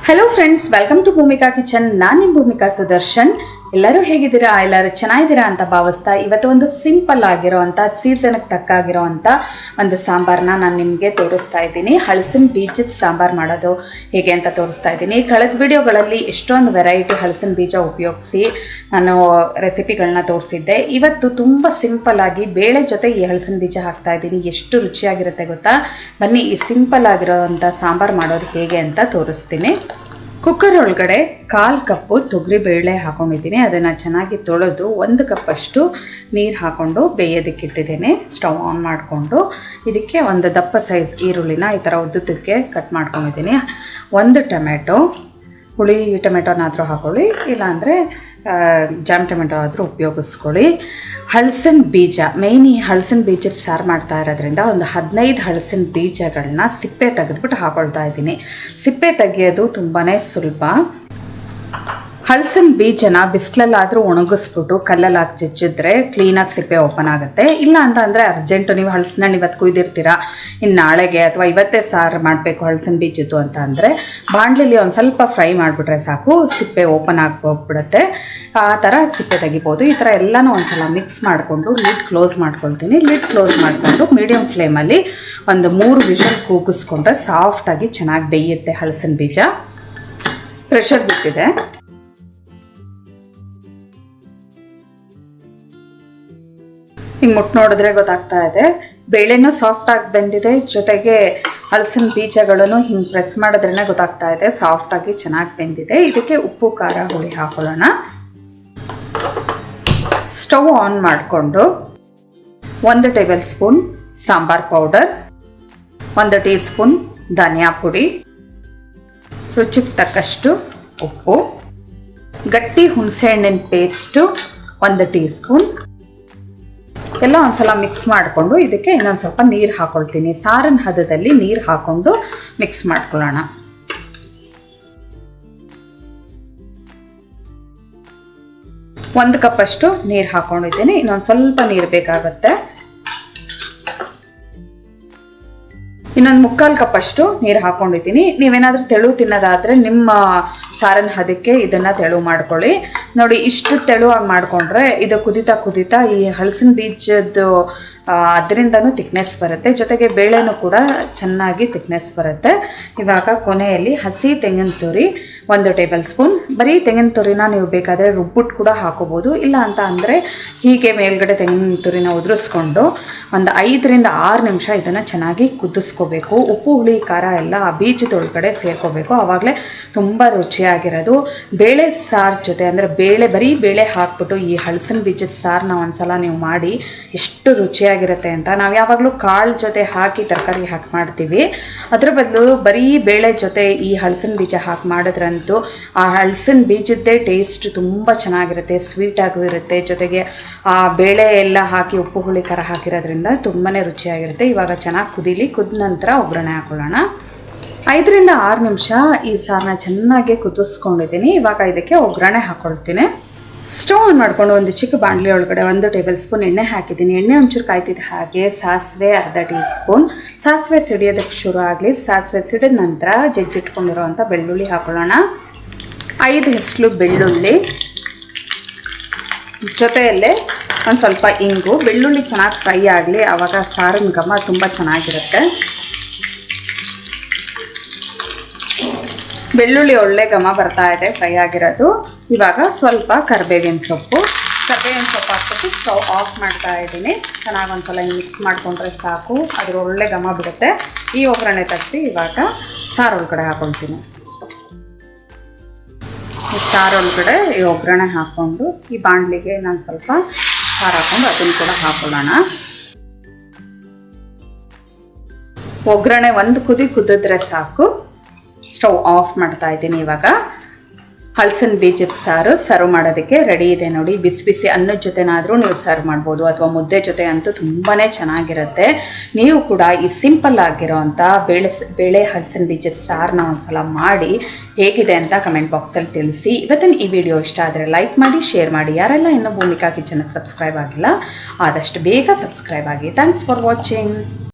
Hello friends, welcome to Bhumika Kitchen. ನಾನು ನಿಮ್ಮ ಭೂಮಿಕಾ ಸುದರ್ಶನ್. ಎಲ್ಲರೂ ಹೇಗಿದ್ದೀರಾ? ಎಲ್ಲರೂ ಚೆನ್ನಾಗಿದ್ದೀರಾ ಅಂತ ಭಾವಿಸ್ತಾ ಇವತ್ತು ಒಂದು ಸಿಂಪಲ್ ಆಗಿರೋಂಥ ಸೀಸನ್ಗೆ ತಕ್ಕಾಗಿರೋಂಥ ಒಂದು ಸಾಂಬಾರನ್ನ ನಾನು ನಿಮಗೆ ತೋರಿಸ್ತಾ ಇದ್ದೀನಿ. ಹಲಸಿನ ಬೀಜದ ಸಾಂಬಾರು ಮಾಡೋದು ಹೇಗೆ ಅಂತ ತೋರಿಸ್ತಾ ಇದ್ದೀನಿ. ಕಳೆದ ವಿಡಿಯೋಗಳಲ್ಲಿ ಎಷ್ಟೊಂದು ವೆರೈಟಿ ಹಲಸಿನ ಬೀಜ ಉಪಯೋಗಿಸಿ ನಾನು ರೆಸಿಪಿಗಳನ್ನ ತೋರಿಸಿದ್ದೆ. ಇವತ್ತು ತುಂಬ ಸಿಂಪಲ್ ಆಗಿ ಬೇಳೆ ಜೊತೆ ಈ ಹಲಸಿನ ಬೀಜ ಹಾಕ್ತಾ ಇದ್ದೀನಿ. ಎಷ್ಟು ರುಚಿಯಾಗಿರುತ್ತೆ ಗೊತ್ತಾ? ಬನ್ನಿ ಈ ಸಿಂಪಲ್ ಆಗಿರೋಂಥ ಸಾಂಬಾರು ಮಾಡೋದು ಹೇಗೆ ಅಂತ ತೋರಿಸ್ತೀನಿ. ಕುಕ್ಕರ್ ಒಳಗಡೆ 1/4 ಕಪ್ಪು ತೊಗರಿ ಬೇಳೆ ಹಾಕೊಂಡಿದ್ದೀನಿ. ಅದನ್ನು ಚೆನ್ನಾಗಿ ತೊಳೆದು 1 ಕಪ್ಪಷ್ಟು ನೀರು ಹಾಕ್ಕೊಂಡು ಬೇಯೋದಕ್ಕೆ ಇಟ್ಟಿದ್ದೀನಿ. ಸ್ಟವ್ ಆನ್ ಮಾಡಿಕೊಂಡು ಇದಕ್ಕೆ ಒಂದು ದಪ್ಪ ಸೈಜ್ ಈರುಳ್ಳಿನ ಈ ಥರ ಉದ್ದುದ್ದಕ್ಕೆ ಕಟ್ ಮಾಡ್ಕೊಂಡಿದ್ದೀನಿ. 1 ಟೊಮೆಟೊ, ಹುಳಿ ಟೊಮೆಟೊನಾದರೂ ಹಾಕೊಳ್ಳಿ, ಇಲ್ಲಾಂದರೆ ಜಾಮ್ ಟೊಮೆಟೊ ಆದರೂ ಉಪಯೋಗಿಸ್ಕೊಳ್ಳಿ. ಹಲಸಿನ ಬೀಜ ಮೇಯ್ನ್, ಈ ಹಲಸಿನ ಬೀಜದ ಸಾರು ಮಾಡ್ತಾ ಇರೋದ್ರಿಂದ ಒಂದು 15 ಹಲಸಿನ ಬೀಜಗಳನ್ನ ಸಿಪ್ಪೆ ತೆಗೆದ್ಬಿಟ್ಟು ಹಾಕೊಳ್ತಾ ಇದ್ದೀನಿ. ಸಿಪ್ಪೆ ತೆಗೆಯೋದು ತುಂಬಾ ಸುಲಭ. ಹಲಸಿನ ಬೀಜನ ಬಿಸಿಲಲ್ಲಾದರೂ ಒಣಗಿಸ್ಬಿಟ್ಟು ಕಲ್ಲಲ್ಲಿ ಹಾಕಿ ಜಜ್ಜಿದ್ರೆ ಕ್ಲೀನಾಗಿ ಸಿಪ್ಪೆ ಓಪನ್ ಆಗುತ್ತೆ. ಇಲ್ಲ ಅಂತ ಅಂದರೆ ಅರ್ಜೆಂಟು ನೀವು ಹಲಸಿನ ಹಣ್ಣು ಇವತ್ತು ಕುಯ್ದಿರ್ತೀರಾ, ಇನ್ನು ನಾಳೆಗೆ ಅಥವಾ ಇವತ್ತೇ ಸಾರು ಮಾಡಬೇಕು ಹಲಸಿನ ಬೀಜದ್ದು ಅಂತ ಅಂದರೆ ಬಾಣಲಿಲಿ ಒಂದು ಸ್ವಲ್ಪ ಫ್ರೈ ಮಾಡಿಬಿಟ್ರೆ ಸಾಕು, ಸಿಪ್ಪೆ ಓಪನ್ ಹೋಗ್ಬಿಡುತ್ತೆ. ಆ ಥರ ಸಿಪ್ಪೆ ತೆಗಿಬೋದು. ಈ ಥರ ಎಲ್ಲನೂ ಒಂದು ಸಲ ಮಿಕ್ಸ್ ಮಾಡಿಕೊಂಡು ಲಿಡ್ ಕ್ಲೋಸ್ ಮಾಡ್ಕೊಳ್ತೀನಿ. ಲಿಡ್ ಕ್ಲೋಸ್ ಮಾಡಿಕೊಂಡು ಮೀಡಿಯಮ್ ಫ್ಲೇಮಲ್ಲಿ ಒಂದು 3 ವಿಷಲ್ ಕೂಗಿಸ್ಕೊಂಡ್ರೆ ಸಾಫ್ಟಾಗಿ ಚೆನ್ನಾಗಿ ಬೇಯುತ್ತೆ ಹಲಸಿನ ಬೀಜ. ಪ್ರೆಷರ್ ಬಿಟ್ಟಿದೆ. ಹಿಂಗೆ ಮುಟ್ಟು ನೋಡಿದ್ರೆ ಗೊತ್ತಾಗ್ತಾ ಇದೆ ಬೇಳೆನೂ ಸಾಫ್ಟಾಗಿ ಬೆಂದಿದೆ, ಜೊತೆಗೆ ಹಲಸಿನ ಬೀಜಗಳನ್ನು ಹಿಂಗೆ ಪ್ರೆಸ್ ಮಾಡಿದ್ರೇ ಗೊತ್ತಾಗ್ತಾ ಇದೆ ಸಾಫ್ಟಾಗಿ ಚೆನ್ನಾಗಿ ಬೆಂದಿದೆ. ಇದಕ್ಕೆ ಉಪ್ಪು ಖಾರ ಹುಳಿ ಹಾಕೊಳ್ಳೋಣ. ಸ್ಟವ್ ಆನ್ ಮಾಡಿಕೊಂಡು 1 tablespoon sambar powder, 1 teaspoon ಧನಿಯಾ ಪುಡಿ, ರುಚಿಗೆ ತಕ್ಕಷ್ಟು ಉಪ್ಪು, ಗಟ್ಟಿ ಹುಣಸೆಹಣ್ಣಿನ ಪೇಸ್ಟು 1 ಟೀ ಸ್ಪೂನ್ ಎಲ್ಲ ಒಂದ್ಸಲ ಮಿಕ್ಸ್ ಮಾಡಿಕೊಂಡು ಇದಕ್ಕೆ ಇನ್ನೊಂದು ಸ್ವಲ್ಪ ನೀರು ಹಾಕೊಳ್ತೀನಿ. ಸಾರಿನ ಹದದಲ್ಲಿ ನೀರು ಹಾಕ್ಕೊಂಡು ಮಿಕ್ಸ್ ಮಾಡ್ಕೊಳ್ಳೋಣ. ಒಂದು ಕಪ್ಪಷ್ಟು ನೀರು ಹಾಕೊಂಡಿದ್ದೀನಿ. ಇನ್ನೊಂದು ಸ್ವಲ್ಪ ನೀರು ಬೇಕಾಗುತ್ತೆ. ಇನ್ನೊಂದು 3/4 ಕಪ್ಪಷ್ಟು ನೀರು ಹಾಕೊಂಡಿದ್ದೀನಿ. ನೀವೇನಾದರೂ ತೆಳು ತಿನ್ನೋದಾದರೆ ನಿಮ್ಮ ಸಾರಿನ ಹದಕ್ಕೆ ಇದನ್ನು ತೆಳು ಮಾಡ್ಕೊಳ್ಳಿ. ನೋಡಿ, ಇಷ್ಟು ತೆಳುವಾಗಿ ಮಾಡಿಕೊಂಡ್ರೆ ಇದು ಕುದೀತಾ ಈ ಹಲಸಿನ ಬೀಜದ್ದು ಅದರಿಂದನೂ ತಿಕ್ನೆಸ್ ಬರುತ್ತೆ, ಜೊತೆಗೆ ಬೇಳೆನೂ ಕೂಡ ಚೆನ್ನಾಗಿ ತಿಕ್ನೆಸ್ ಬರುತ್ತೆ. ಇವಾಗ ಕೊನೆಯಲ್ಲಿ ಹಸಿ ತೆಂಗಿನ ತುರಿ 1 ಟೇಬಲ್ ಸ್ಪೂನ್. ಬರೀ ತೆಂಗಿನ ತುರಿನ ನೀವು ಬೇಕಾದರೆ ರುಬ್ಬಿಟ್ಟು ಕೂಡ ಹಾಕೋಬೋದು. ಇಲ್ಲ ಅಂತ ಅಂದರೆ ಹೀಗೆ ಮೇಲ್ಗಡೆ ತೆಂಗಿನ ತುರಿನ ಉದುರಿಸ್ಕೊಂಡು ಒಂದು 5 ರಿಂದ 6 ನಿಮಿಷ ಇದನ್ನು ಚೆನ್ನಾಗಿ ಕುದಿಸ್ಕೋಬೇಕು. ಉಪ್ಪು ಹುಳಿ ಖಾರ ಎಲ್ಲ ಆ ಬೀಜದೊಳಗಡೆ ಸೇರ್ಕೋಬೇಕು. ಆವಾಗಲೇ ತುಂಬ ರುಚಿಯಾಗಿರೋದು. ಬೇಳೆ ಸಾರು ಜೊತೆ ಅಂದರೆ ಬರೀ ಬೇಳೆ ಹಾಕ್ಬಿಟ್ಟು ಈ ಹಲಸಿನ ಬೀಜದ ಸಾರನ್ನ ಒಂದ್ಸಲ ನೀವು ಮಾಡಿ ಎಷ್ಟು ರುಚಿಯಾಗಿರುತ್ತೆ ಅಂತ. ನಾವು ಯಾವಾಗಲೂ ಕಾಳು ಜೊತೆ ಹಾಕಿ ತರಕಾರಿ ಹಾಕಿ ಮಾಡ್ತೀವಿ. ಅದರ ಬದಲು ಬರೀ ಬೇಳೆ ಜೊತೆ ಈ ಹಲಸಿನ ಬೀಜ ಹಾಕಿ ಮಾಡಿದ್ರಂತೂ ಆ ಹಲಸಿನ ಬೀಜದ್ದೇ ಟೇಸ್ಟ್ ತುಂಬ ಚೆನ್ನಾಗಿರುತ್ತೆ, ಸ್ವೀಟಾಗೂ ಇರುತ್ತೆ. ಜೊತೆಗೆ ಆ ಬೇಳೆ ಎಲ್ಲ ಹಾಕಿ ಉಪ್ಪು ಹುಳಿ ಖಾರ ಹಾಕಿರೋದ್ರಿಂದ ತುಂಬಾ ರುಚಿಯಾಗಿರುತ್ತೆ. ಇವಾಗ ಚೆನ್ನಾಗಿ ಕುದೀಲಿ. ಕುದ ನಂತರ ಒಗ್ಗರಣೆ ಹಾಕೊಳ್ಳೋಣ. 5 ರಿಂದ 6 ನಿಮಿಷ ಈ ಸಾರನ್ನ ಚೆನ್ನಾಗಿ ಕುದಿಸ್ಕೊಂಡಿದ್ದೀನಿ. ಇವಾಗ ಇದಕ್ಕೆ ಒಗ್ಗರಣೆ ಹಾಕ್ಕೊಳ್ತೀನಿ. ಸ್ಟವ್ ಆನ್ ಮಾಡಿಕೊಂಡು ಒಂದು ಚಿಕ್ಕ ಬಾಣಲಿ ಒಳಗಡೆ 1 ಟೇಬಲ್ ಸ್ಪೂನ್ ಎಣ್ಣೆ ಹಾಕಿದ್ದೀನಿ. ಎಣ್ಣೆ ಒಂಚೂರು ಕಾಯ್ತಿದ್ದ ಹಾಗೆ ಸಾಸಿವೆ 1/2 ಟೀ ಸ್ಪೂನ್. ಸಾಸಿವೆ ಸಿಡಿಯೋದಕ್ಕೆ ಶುರು ಆಗಲಿ. ಸಾಸಿವೆ ಸಿಡಿದ ನಂತರ ಜಜ್ಜಿಟ್ಕೊಂಡಿರೋವಂಥ ಬೆಳ್ಳುಳ್ಳಿ ಹಾಕೊಳ್ಳೋಣ. 5 ಹೆಸರು ಬೆಳ್ಳುಳ್ಳಿ, ಜೊತೆಯಲ್ಲೇ ಒಂದು ಸ್ವಲ್ಪ ಇಂಗು. ಬೆಳ್ಳುಳ್ಳಿ ಚೆನ್ನಾಗಿ ಫ್ರೈ ಆಗಲಿ, ಆವಾಗ ಸಾರಿನ ಘಮ ತುಂಬ ಚೆನ್ನಾಗಿರುತ್ತೆ. ಬೆಳ್ಳುಳ್ಳಿ ಒಳ್ಳೆ ಘಮ ಬರ್ತಾ ಇದೆ ಫ್ರೈ ಆಗಿರೋದು. ಇವಾಗ ಸ್ವಲ್ಪ ಕರಿಬೇವಿನ ಸೊಪ್ಪು ಹಾಕ್ಬಿಟ್ಟು ಸ್ಟವ್ ಆಫ್ ಮಾಡ್ತಾ ಇದ್ದೀನಿ. ಚೆನ್ನಾಗಿ ಒಂದ್ಸಲ ಮಿಕ್ಸ್ ಮಾಡಿಕೊಂಡ್ರೆ ಸಾಕು, ಅದ್ರ ಒಳ್ಳೆ ಘಮ ಬಿಡುತ್ತೆ. ಈ ಒಗ್ಗರಣೆ ತಗ್ಸಿ ಇವಾಗ ಸಾರು ಒಳಗಡೆ ಹಾಕೊಳ್ತೀನಿ. ಈ ಸಾರು ಒಳಗಡೆ ಈ ಒಗ್ಗರಣೆ ಹಾಕ್ಕೊಂಡು ಈ ಬಾಣಲಿಗೆ ನಾನು ಸ್ವಲ್ಪ ಸಾರು ಹಾಕ್ಕೊಂಡು ಅದನ್ನು ಕೂಡ ಹಾಕೊಳ್ಳೋಣ. ಒಗ್ಗರಣೆ ಒಂದು ಕುದಿದ್ರೆ ಸಾಕು. ಸ್ಟವ್ ಆಫ್ ಮಾಡ್ತಾ ಇದ್ದೀನಿ. ಇವಾಗ ಹಲಸಿನ ಬೀಜದ ಸಾರು ಸರ್ವ್ ಮಾಡೋದಕ್ಕೆ ರೆಡಿ ಇದೆ ನೋಡಿ. ಬಿಸಿ ಬಿಸಿ ಅನ್ನದ ಜೊತೆನಾದರೂ ನೀವು ಸರ್ವ್ ಮಾಡ್ಬೋದು, ಅಥವಾ ಮುದ್ದೆ ಜೊತೆ ಅಂತೂ ತುಂಬಾ ಚೆನ್ನಾಗಿರುತ್ತೆ. ನೀವು ಕೂಡ ಈ ಸಿಂಪಲ್ ಆಗಿರೋವಂಥ ಬೇಳೆ ಹಲಸಿನ ಬೀಜದ ಸಾರನ್ನ ಒಂದ್ಸಲ ಮಾಡಿ ಹೇಗಿದೆ ಅಂತ ಕಮೆಂಟ್ ಬಾಕ್ಸಲ್ಲಿ ತಿಳಿಸಿ. ಇವತ್ತಿನ ಈ ವಿಡಿಯೋ ಇಷ್ಟ ಆದರೆ ಲೈಕ್ ಮಾಡಿ, ಶೇರ್ ಮಾಡಿ. ಯಾರೆಲ್ಲ ಇನ್ನೂ ಭೂಮಿಕಾ ಕಿಚನ್ಗೆ ಸಬ್ಸ್ಕ್ರೈಬ್ ಆಗಿಲ್ಲ ಆದಷ್ಟು ಬೇಗ ಸಬ್ಸ್ಕ್ರೈಬ್ ಆಗಿ. Thanks for watching.